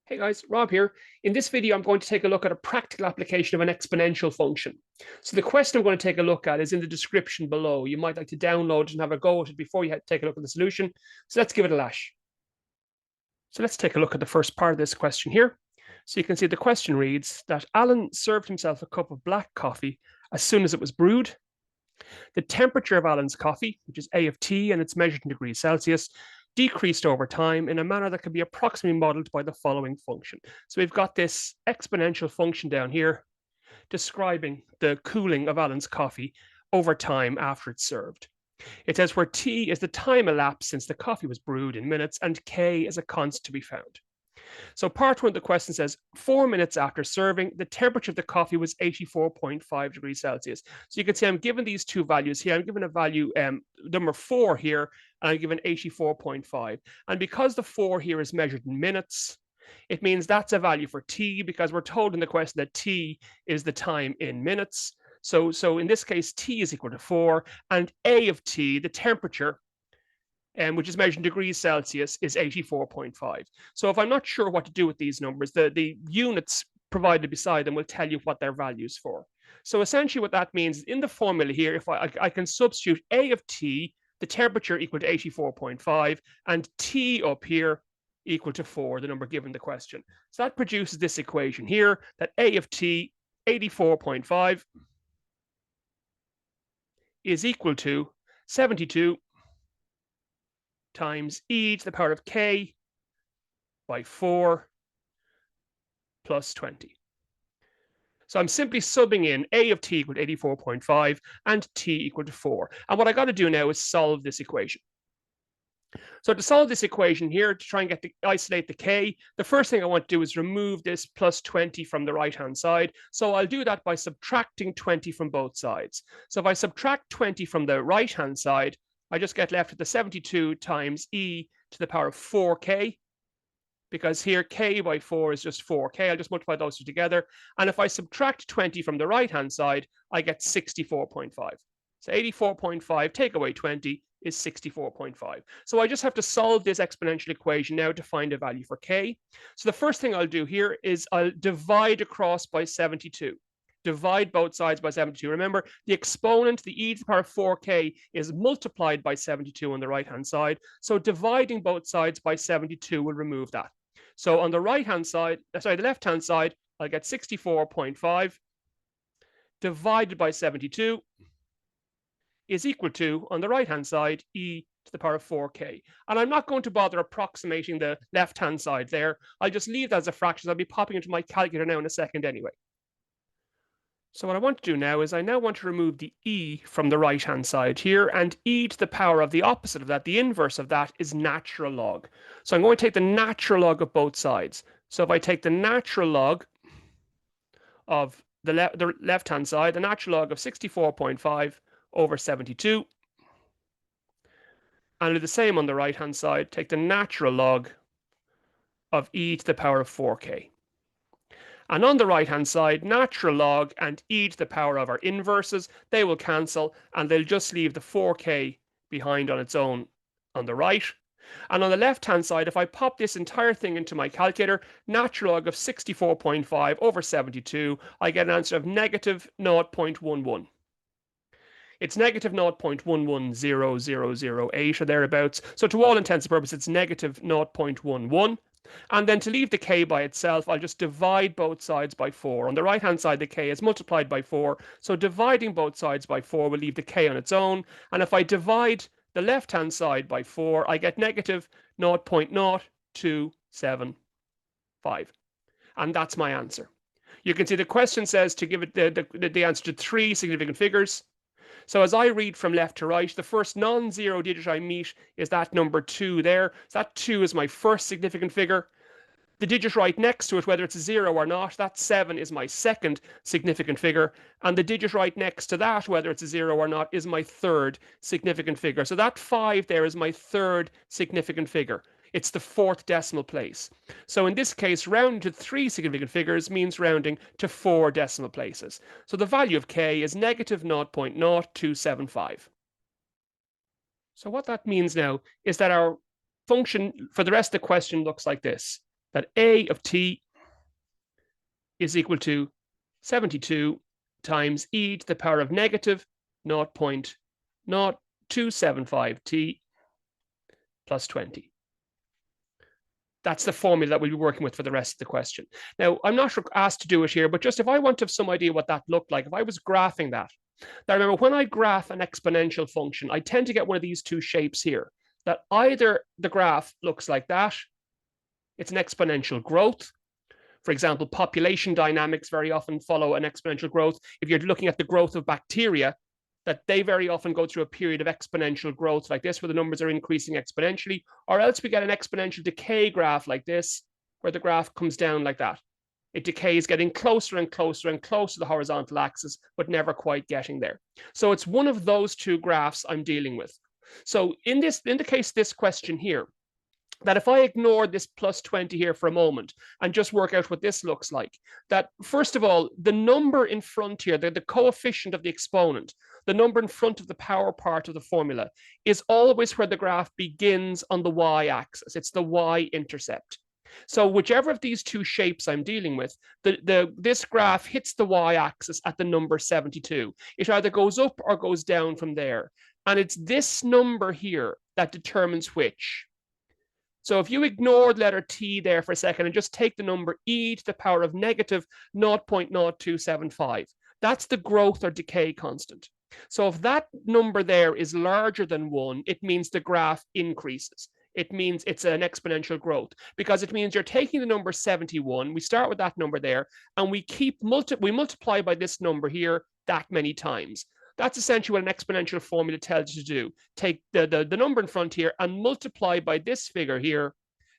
Hey guys, Rob here. In this video, I'm going to take a look at a practical application of an exponential function. So the question I'm going to take a look at is in the description below. You might like to download it and have a go at it before you take a look at the solution. So let's give it a lash. So let's take a look at the first part of this question here. So you can see the question reads that Alan served himself a cup of black coffee as soon as it was brewed. The temperature of Alan's coffee, which is A of T and it's measured in degrees Celsius, decreased over time in a manner that can be approximately modeled by the following function. So we've got this exponential function down here describing the cooling of Alan's coffee over time after it's served. It says where T is the time elapsed since the coffee was brewed in minutes and K is a constant to be found. So part 1 of the question says 4 minutes after serving, the temperature of the coffee was 84.5 degrees Celsius. So you can see I'm given these two values here. I'm given a value number 4 here, and I'm given 84.5. And because the 4 here is measured in minutes, it means that's a value for T because we're told in the question that T is the time in minutes. So in this case, T is equal to 4, and A of T, the temperature, which is measured in degrees Celsius, is 84.5. So if I'm not sure what to do with these numbers, the units provided beside them will tell you what their values for. So essentially what that means in the formula here, if I can substitute A of T, the temperature equal to 84.5, and T up here equal to 4, the number given the question. So that produces this equation here, that A of T, 84.5, is equal to 72 times e to the power of k by 4 plus 20. So I'm simply subbing in A of t equal to 84.5 and t equal to 4. And what I got to do now is solve this equation. So to solve this equation here, to try and isolate the k, the first thing I want to do is remove this plus 20 from the right-hand side. So I'll do that by subtracting 20 from both sides. So if I subtract 20 from the right-hand side, I just get left with the 72 times e to the power of 4k, because here k by 4 is just 4k. I'll just multiply those two together. And if I subtract 20 from the right-hand side, I get 64.5. So 84.5 take away 20 is 64.5. So I just have to solve this exponential equation now to find a value for k. So the first thing I'll do here is I'll divide across by 72. Divide both sides by 72. Remember, the exponent, the e to the power of 4k, is multiplied by 72 on the right-hand side. So dividing both sides by 72 will remove that. So on the right-hand side, sorry, the left-hand side, I'll get 64.5 divided by 72 is equal to, on the right-hand side, e to the power of 4k. And I'm not going to bother approximating the left-hand side there. I'll just leave that as a fraction. I'll be popping into my calculator now in a second anyway. So what I want to do now is I now want to remove the e from the right-hand side here, and e to the power of the opposite of that, the inverse of that, is natural log. So I'm going to take the natural log of both sides. So if I take the natural log of the left-hand side, the natural log of 64.5 over 72, and do the same on the right-hand side, take the natural log of e to the power of 4k. And on the right-hand side, natural log and e to the power of our inverses, they will cancel, and they'll just leave the 4k behind on its own on the right. And on the left-hand side, if I pop this entire thing into my calculator, natural log of 64.5 over 72, I get an answer of negative 0.11. It's negative 0.110008 or thereabouts. So to all intents and purposes, it's negative 0.11. And then to leave the k by itself, I'll just divide both sides by 4. On the right-hand side, the k is multiplied by 4. So dividing both sides by 4 will leave the k on its own. And if I divide the left-hand side by 4, I get negative 0.0275. And that's my answer. You can see the question says to give it the answer to 3 significant figures. So as I read from left to right, the first non-zero digit I meet is that number 2 there. So that 2 is my first significant figure. The digit right next to it, whether it's a 0 or not, that 7 is my second significant figure. And the digit right next to that, whether it's a 0 or not, is my third significant figure. So that 5 there is my third significant figure. It's the fourth decimal place. So in this case, rounding to 3 significant figures means rounding to 4 decimal places. So the value of k is negative 0.0275. So what that means now is that our function for the rest of the question looks like this, that a of t is equal to 72 times e to the power of negative 0.0275t plus 20. That's the formula that we'll be working with for the rest of the question. Now, I'm not asked to do it here, but just if I want to have some idea what that looked like, if I was graphing that. Now, remember, when I graph an exponential function, I tend to get one of these two shapes here, that either the graph looks like that, it's an exponential growth. For example, population dynamics very often follow an exponential growth. If you're looking at the growth of bacteria, that they very often go through a period of exponential growth like this, where the numbers are increasing exponentially, or else we get an exponential decay graph like this, where the graph comes down like that. It decays, getting closer and closer and closer to the horizontal axis, but never quite getting there. So it's one of those two graphs I'm dealing with. So in the case of this question here, that if I ignore this plus 20 here for a moment and just work out what this looks like, that first of all, the number in front here, the coefficient of the exponent, the number in front of the power part of the formula is always where the graph begins on the y-axis. It's the y-intercept. So whichever of these two shapes I'm dealing with, this graph hits the y-axis at the number 72. It either goes up or goes down from there. And it's this number here that determines which. So if you ignore the letter t there for a second and just take the number e to the power of negative 0.0275, that's the growth or decay constant. So if that number there is larger than 1, it means the graph increases. It means it's an exponential growth, because it means you're taking the number 71, we start with that number there, and we multiply by this number here that many times. That's essentially what an exponential formula tells you to do. Take the number in front here and multiply by this figure here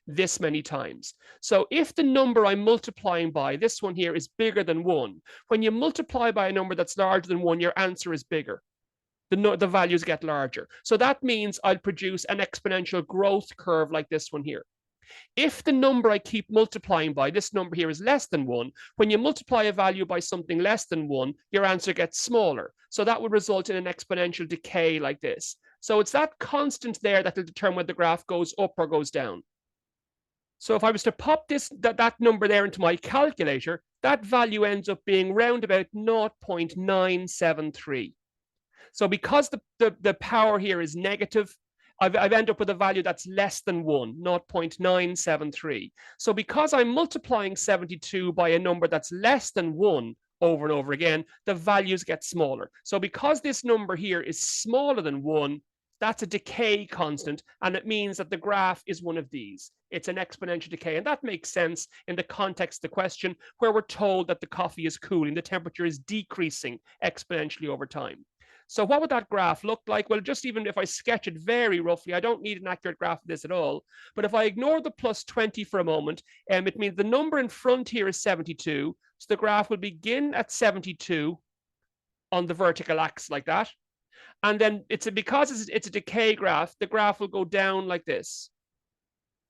this many times. So if the number I'm multiplying by, this one here, is bigger than 1, when you multiply by a number that's larger than 1, your answer is bigger. The values get larger. So that means I'll produce an exponential growth curve like this one here. If the number I keep multiplying by, this number here, is less than 1, when you multiply a value by something less than 1, your answer gets smaller. So that would result in an exponential decay like this. So it's that constant there that will determine whether the graph goes up or goes down. So if I was to pop that number there into my calculator, that value ends up being round about 0.973. So because the power here is negative, I've ended up with a value that's less than 1, 0.973. So because I'm multiplying 72 by a number that's less than 1 over and over again, the values get smaller. So because this number here is smaller than 1, that's a decay constant, and it means that the graph is one of these. It's an exponential decay, and that makes sense in the context of the question, where we're told that the coffee is cooling, the temperature is decreasing exponentially over time. So what would that graph look like? Well, just even if I sketch it very roughly, I don't need an accurate graph of this at all. But if I ignore the plus 20 for a moment, it means the number in front here is 72. So the graph will begin at 72 on the vertical axis like that. And then because it's a decay graph, the graph will go down like this,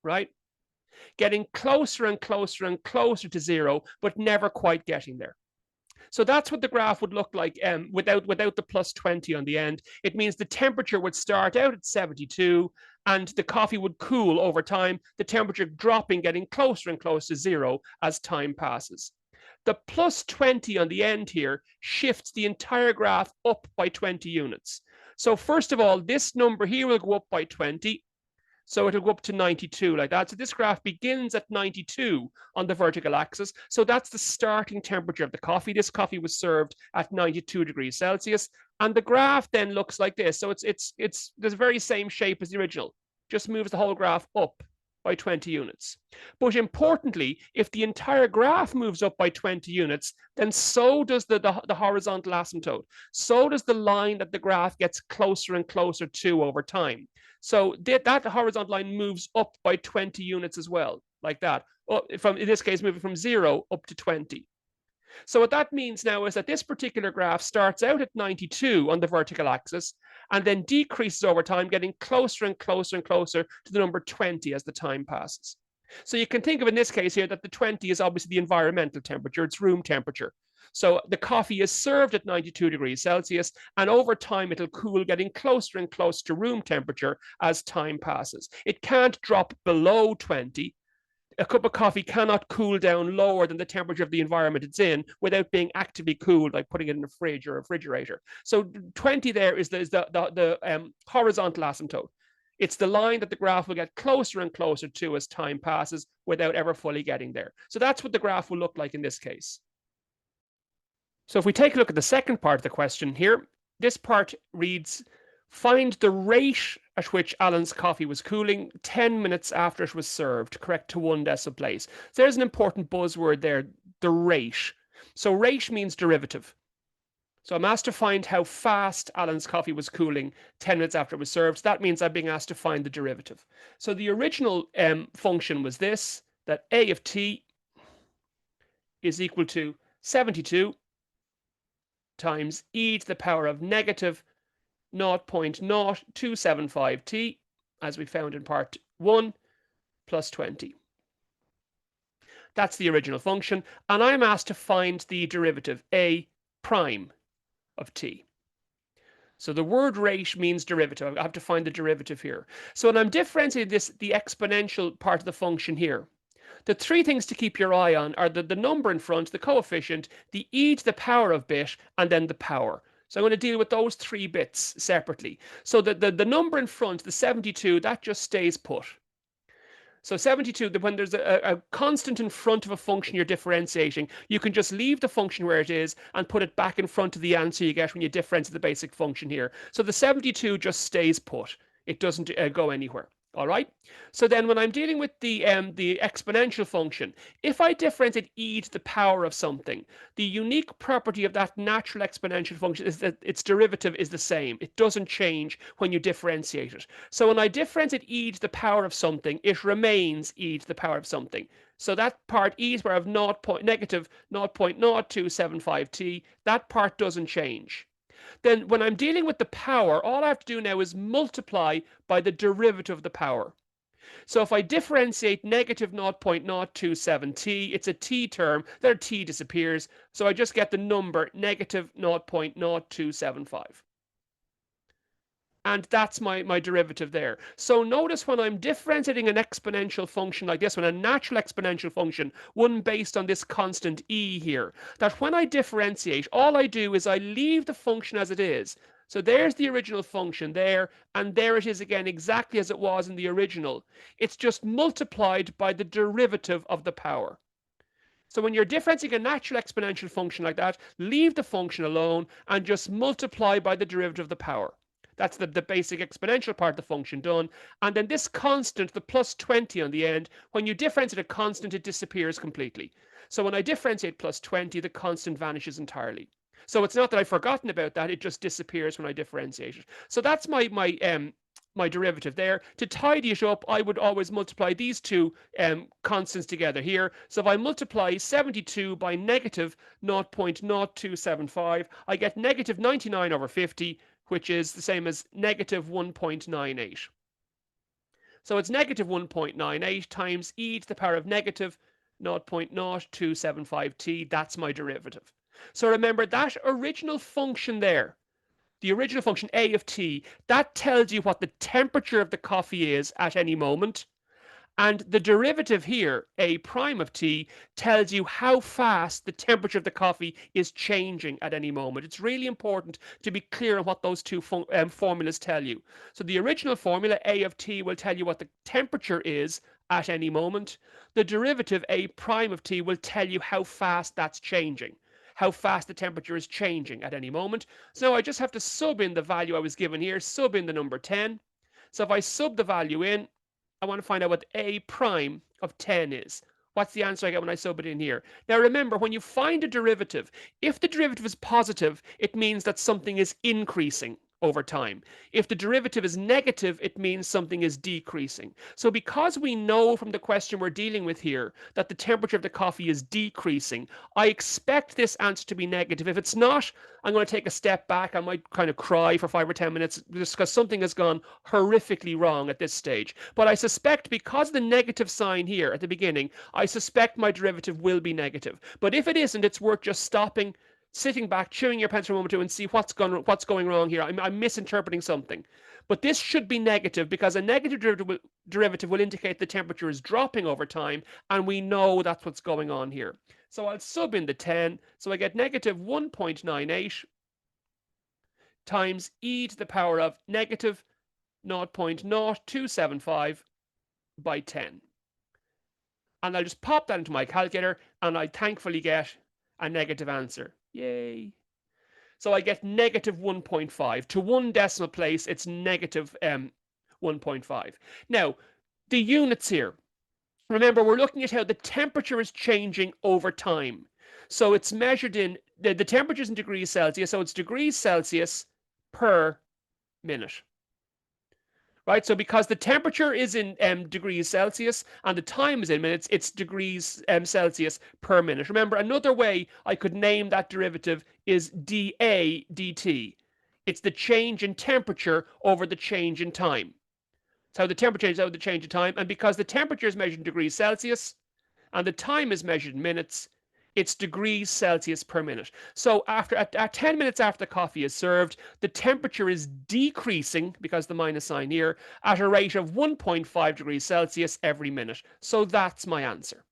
right? Getting closer and closer and closer to 0, but never quite getting there. So that's what the graph would look like without the plus 20 on the end. It means the temperature would start out at 72 and the coffee would cool over time, the temperature dropping, getting closer and closer to 0 as time passes. The plus 20 on the end here shifts the entire graph up by 20 units. So first of all, this number here will go up by 20. So it'll go up to 92 like that. So this graph begins at 92 on the vertical axis. So that's the starting temperature of the coffee. This coffee was served at 92 degrees Celsius. And the graph then looks like this. So it's the very same shape as the original, just moves the whole graph up by 20 units. But importantly, if the entire graph moves up by 20 units, then so does the horizontal asymptote. So does the line that the graph gets closer and closer to over time. So that horizontal line moves up by 20 units as well, like that. In this case, moving from 0 up to 20. So what that means now is that this particular graph starts out at 92 on the vertical axis, and then decreases over time, getting closer and closer and closer to the number 20 as the time passes. So you can think of in this case here that the 20 is obviously the environmental temperature, it's room temperature. So the coffee is served at 92 degrees Celsius, and over time it'll cool, getting closer and closer to room temperature as time passes. It can't drop below 20. A cup of coffee cannot cool down lower than the temperature of the environment it's in without being actively cooled, like putting it in a fridge or a refrigerator. So 20 there is the horizontal asymptote. It's the line that the graph will get closer and closer to as time passes without ever fully getting there. So that's what the graph will look like in this case. So if we take a look at the second part of the question here, this part reads, find the rate at which Alan's coffee was cooling 10 minutes after it was served, correct to 1 decimal place. So there's an important buzzword there, the rate. So rate means derivative. So I'm asked to find how fast Alan's coffee was cooling 10 minutes after it was served. So that means I'm being asked to find the derivative. So the original function was this, that A of t is equal to 72 times e to the power of negative 0.0275t, as we found in part 1, plus 20. That's the original function, and I'm asked to find the derivative, a prime of t. So the word rate means derivative. I have to find the derivative here. So when I'm differentiating the exponential part of the function here, the three things to keep your eye on are the number in front, the coefficient, the e to the power of bit, and then the power. So I'm going to deal with those 3 bits separately. So the number in front, the 72, that just stays put. So 72, when there's a constant in front of a function you're differentiating, you can just leave the function where it is and put it back in front of the answer you get when you differentiate the basic function here. So the 72 just stays put. It doesn't go anywhere. All right. So then when I'm dealing with the exponential function, if I differentiate e to the power of something, the unique property of that natural exponential function is that its derivative is the same. It doesn't change when you differentiate it. So when I differentiate e to the power of something, it remains e to the power of something. So that part e to the power of negative 0.0275t, that part doesn't change. Then when I'm dealing with the power, all I have to do now is multiply by the derivative of the power. So if I differentiate negative 0.027t, it's a t term, there t disappears, so I just get the number negative 0.0275. And that's my derivative there. So notice when I'm differentiating an exponential function like this one, a natural exponential function, one based on this constant e here, that when I differentiate, all I do is I leave the function as it is. So there's the original function there, and there it is again exactly as it was in the original. It's just multiplied by the derivative of the power. So when you're differentiating a natural exponential function like that, leave the function alone and just multiply by the derivative of the power. That's the basic exponential part of the function done. And then this constant, the plus 20 on the end, when you differentiate a constant, it disappears completely. So when I differentiate plus 20, the constant vanishes entirely. So it's not that I've forgotten about that, it just disappears when I differentiate it. So that's my derivative there. To tidy it up, I would always multiply these two constants together here. So if I multiply 72 by negative 0.0275, I get negative 99 over 50, which is the same as negative 1.98. So it's negative 1.98 times e to the power of negative 0.0275t. That's my derivative. So remember that original function there, the original function a of t, that tells you what the temperature of the coffee is at any moment. And the derivative here, a prime of t, tells you how fast the temperature of the coffee is changing at any moment. It's really important to be clear on what those two formulas tell you. So the original formula, a of t, will tell you what the temperature is at any moment. The derivative, a prime of t, will tell you how fast that's changing, how fast the temperature is changing at any moment. So I just have to sub in the value I was given here, sub in the number 10. So if I sub the value in, I want to find out what a prime of 10 is. What's the answer I get when I sub it in here? Now remember, when you find a derivative, if the derivative is positive, it means that something is increasing. over time. If the derivative is negative, it means something is decreasing. So because we know from the question we're dealing with here that the temperature of the coffee is decreasing, I expect this answer to be negative. If it's not, I'm going to take a step back. I might kind of cry for 5 or 10 minutes just because something has gone horrifically wrong at this stage. But I suspect because of the negative sign here at the beginning, I suspect my derivative will be negative. But if it isn't, it's worth just stopping, sitting back, chewing your pencil for a moment or two, and see what's going wrong here. I'm misinterpreting something. But this should be negative because a negative derivative will indicate the temperature is dropping over time, and we know that's what's going on here. So I'll sub in the 10. So I get negative 1.98 times e to the power of negative 0.0275 by 10. And I'll just pop that into my calculator, and I thankfully get a negative answer. Yay. So I get negative 1.5. To one decimal place, it's negative 1.5. Now, the units here. Remember, we're looking at how the temperature is changing over time. So it's measured in, the temperature is in degrees Celsius, so it's degrees Celsius per minute. Right, so because the temperature is in degrees Celsius and the time is in minutes, it's degrees Celsius per minute. Remember, another way I could name that derivative is dA dt. It's the change in temperature over the change in time. So the temperature changes over the change in time, and because the temperature is measured in degrees Celsius and the time is measured in minutes, it's degrees Celsius per minute. So at 10 minutes after the coffee is served, the temperature is decreasing, because the minus sign here, at a rate of 1.5 degrees Celsius every minute. So that's my answer.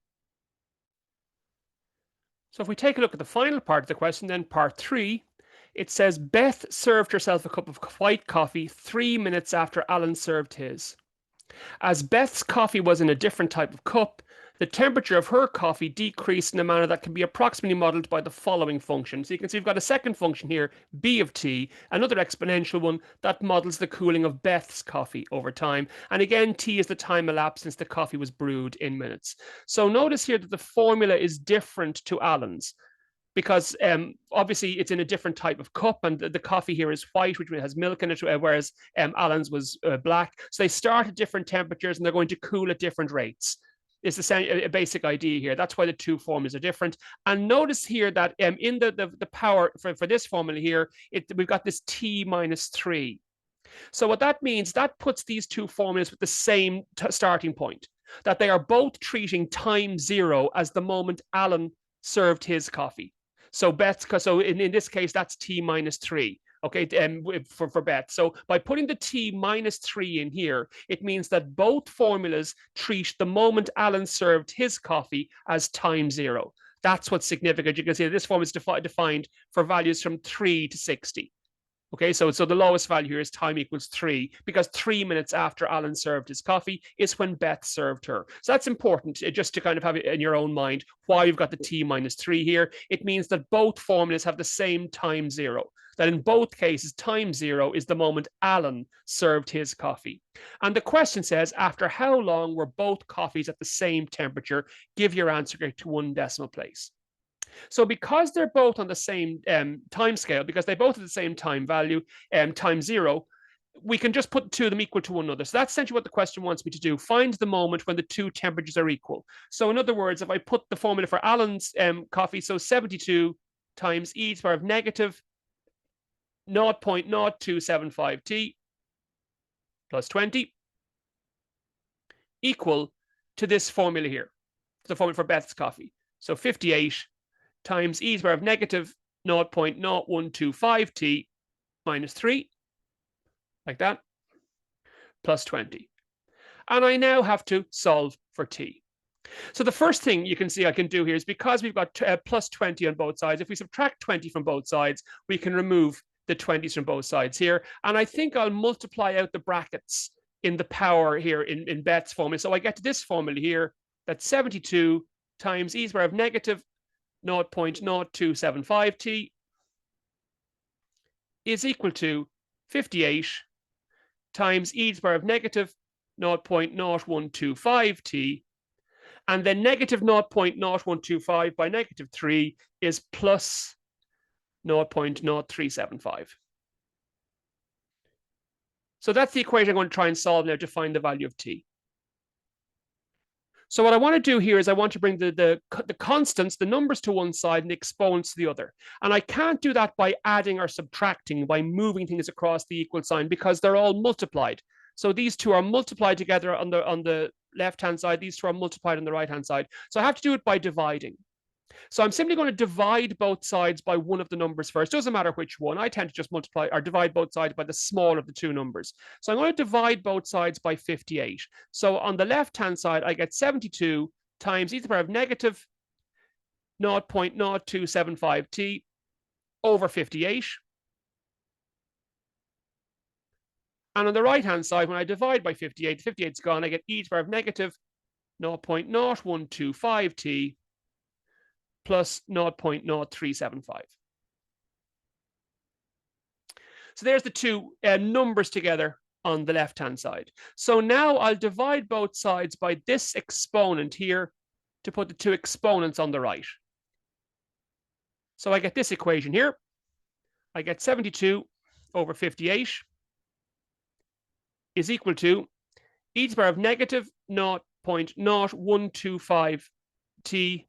So if we take a look at the final part of the question, then part 3, it says Beth served herself a cup of white coffee 3 minutes after Alan served his. As Beth's coffee was in a different type of cup, the temperature of her coffee decreased in a manner that can be approximately modeled by the following function. So you can see we've got a second function here, b of t, another exponential one that models the cooling of Beth's coffee over time. And again, t is the time elapsed since the coffee was brewed in minutes. So notice here that the formula is different to Alan's, because obviously it's in a different type of cup, and the coffee here is white, which has milk in it, whereas Alan's was black. So they start at different temperatures and they're going to cool at different rates. It's a basic idea here. That's why the two formulas are different. And notice here that in the power for this formula here, we've got this t minus 3. So what that means, that puts these two formulas with the same starting point, that they are both treating time 0 as the moment Alan served his coffee. So in this case, that's t minus 3. Okay, for Beth. So by putting the t minus 3 in here, it means that both formulas treat the moment Alan served his coffee as time 0. That's what's significant. You can see this form is defined for values from 3 to 60. Okay, so the lowest value here is time equals 3, because 3 minutes after Alan served his coffee is when Beth served her. So that's important, just to kind of have it in your own mind why you've got the t minus 3 here. It means that both formulas have the same time 0. That in both cases, time 0 is the moment Alan served his coffee. And the question says, after how long were both coffees at the same temperature? Give your answer to one decimal place. So because they're both on the same time scale, because they both have the same time value, time 0, we can just put the two of them equal to one another. So that's essentially what the question wants me to do. Find the moment when the two temperatures are equal. So in other words, if I put the formula for Alan's coffee, so 72 times e to the power of negative 0.0275 t plus 20 equal to this formula here, the formula for Beth's coffee. So 58 times e to the power of negative 0.0125 t minus 3, like that, plus 20. And I now have to solve for t. So the first thing you can see I can do here is, because we've got plus 20 on both sides, if we subtract 20 from both sides, we can remove the 20s from both sides here. And I think I'll multiply out the brackets in the power here in Beth's formula. So I get to this formula here, that's 72 times e to the power of negative 0.0275 t is equal to 58 times e to the power of negative 0.0125 t, and then negative 0.0125 by negative 3 is plus 0.0375. So that's the equation I'm going to try and solve now to find the value of t. So what I want to do here is I want to bring the constants, the numbers to one side and the exponents to the other. And I can't do that by adding or subtracting, by moving things across the equal sign, because they're all multiplied. So these two are multiplied together on the left-hand side. These two are multiplied on the right-hand side. So I have to do it by dividing. So I'm simply going to divide both sides by one of the numbers first. Doesn't matter which one. I tend to just multiply or divide both sides by the smaller of the two numbers. So I'm going to divide both sides by 58. So on the left-hand side, I get 72 times e to the power of negative 0.0275t over 58. And on the right-hand side, when I divide by 58, 58's gone, I get e to the power of negative 0.0125t plus 0.0375. So there's the two numbers together on the left-hand side. So now I'll divide both sides by this exponent here to put the two exponents on the right. So I get this equation here. I get 72 over 58 is equal to e to the power of negative 0.0125t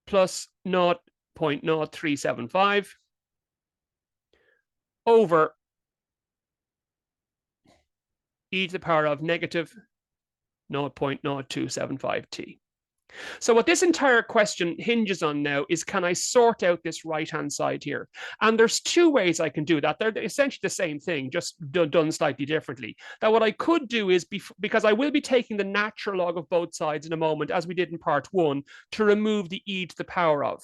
plus 0.0375 over e to the power of negative 0.0275t. So what this entire question hinges on now is, can I sort out this right-hand side here? And there's two ways I can do that. They're essentially the same thing, just done slightly differently. Now what I could do is, because I will be taking the natural log of both sides in a moment, as we did in part 1, to remove the e to the power of.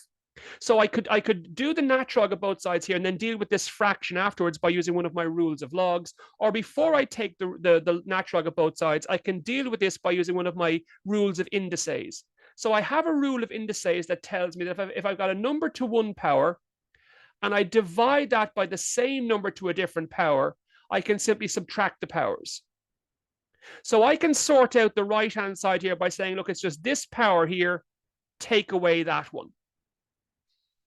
So I could do the natural log of both sides here and then deal with this fraction afterwards by using one of my rules of logs. Or before I take the natural log of both sides, I can deal with this by using one of my rules of indices. So I have a rule of indices that tells me that if I've got a number to one power and I divide that by the same number to a different power, I can simply subtract the powers. So I can sort out the right-hand side here by saying, look, it's just this power here, take away that one.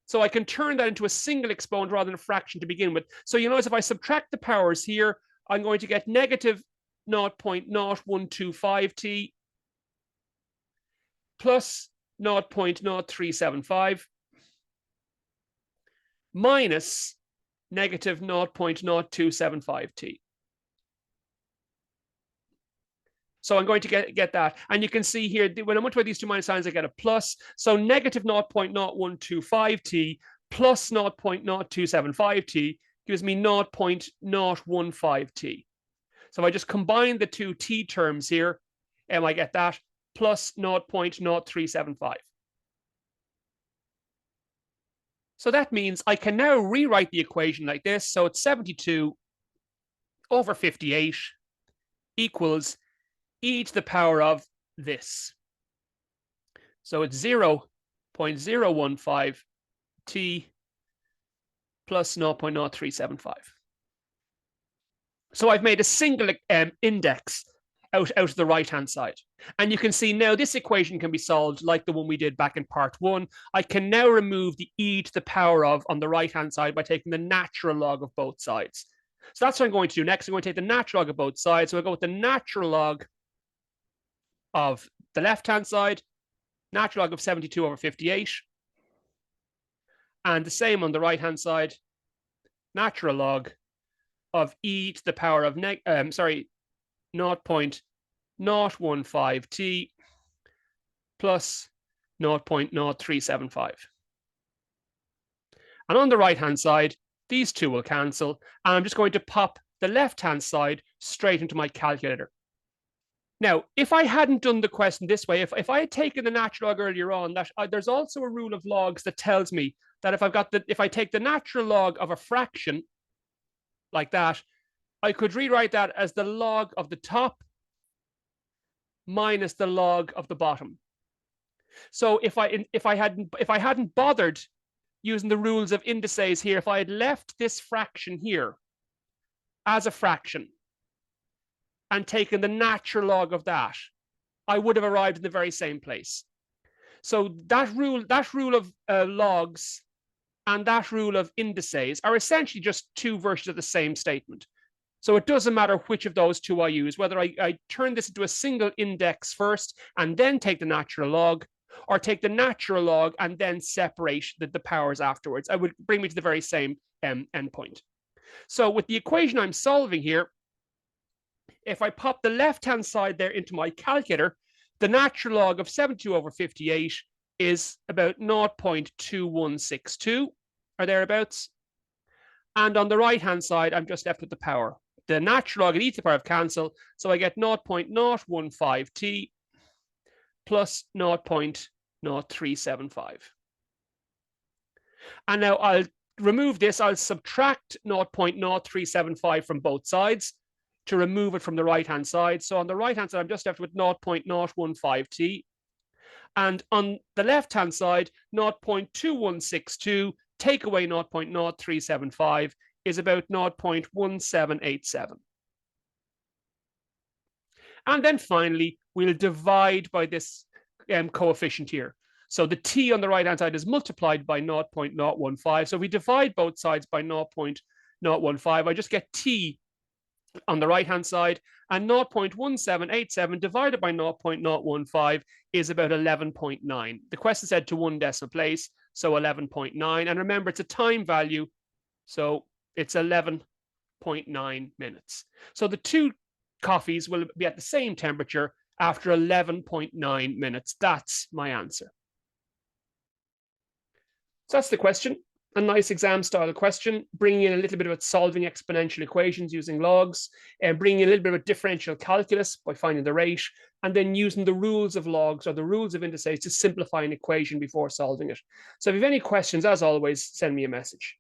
So I can turn that into a single exponent rather than a fraction to begin with. So you notice if I subtract the powers here, I'm going to get negative 0.0125t plus 0.0375 minus negative 0.0275t. So I'm going to get that. And you can see here, when I multiply these two minus signs, I get a plus. So negative 0.0125t plus 0.0275t gives me 0.015t. So I just combine the two t terms here, and I get that plus 0.0375. So that means I can now rewrite the equation like this. So it's 72 over 58 equals e to the power of this. So it's 0.015t plus 0.0375. So I've made a single index out of the right-hand side. And you can see now this equation can be solved like the one we did back in part 1. I can now remove the e to the power of on the right-hand side by taking the natural log of both sides. So that's what I'm going to do next. I'm going to take the natural log of both sides. So I'll go with the natural log of the left-hand side, natural log of 72 over 58. And the same on the right-hand side, natural log of e to the power of 0.015t plus 0.0375. And on the right-hand side, these two will cancel. And I'm just going to pop the left-hand side straight into my calculator. Now, if I hadn't done the question this way, if I had taken the natural log earlier on, that there's also a rule of logs that tells me that if I take the natural log of a fraction like that, I could rewrite that as the log of the top minus the log of the bottom. So if I hadn't bothered using the rules of indices here, if I had left this fraction here as a fraction and taken the natural log of that, I would have arrived in the very same place. So that rule of logs and that rule of indices are essentially just two versions of the same statement. So it doesn't matter which of those two I use, whether I turn this into a single index first and then take the natural log, or take the natural log and then separate the powers afterwards. It would bring me to the very same endpoint. So with the equation I'm solving here, if I pop the left-hand side there into my calculator, the natural log of 72 over 58 is about 0.2162 or thereabouts. And on the right-hand side, I'm just left with the power. The natural log and e to the power of cancel, so I get 0.015t plus 0.0375. And now I'll remove this. I'll subtract 0.0375 from both sides to remove it from the right-hand side. So on the right-hand side, I'm just left with 0.015t. And on the left-hand side, 0.2162, take away 0.0375 is about 0.1787. And then finally, we'll divide by this coefficient here. So the t on the right-hand side is multiplied by 0.015. So we divide both sides by 0.015. I just get t on the right-hand side, and 0.1787 divided by 0.015 is about 11.9. The question said to one decimal place, so 11.9. And remember, it's a time value, so it's 11.9 minutes. So the two coffees will be at the same temperature after 11.9 minutes. That's my answer. So that's the question. A nice exam style question, bringing in a little bit about solving exponential equations using logs, and bringing in a little bit of differential calculus by finding the rate, and then using the rules of logs or the rules of indices to simplify an equation before solving it. So if you have any questions, as always, send me a message.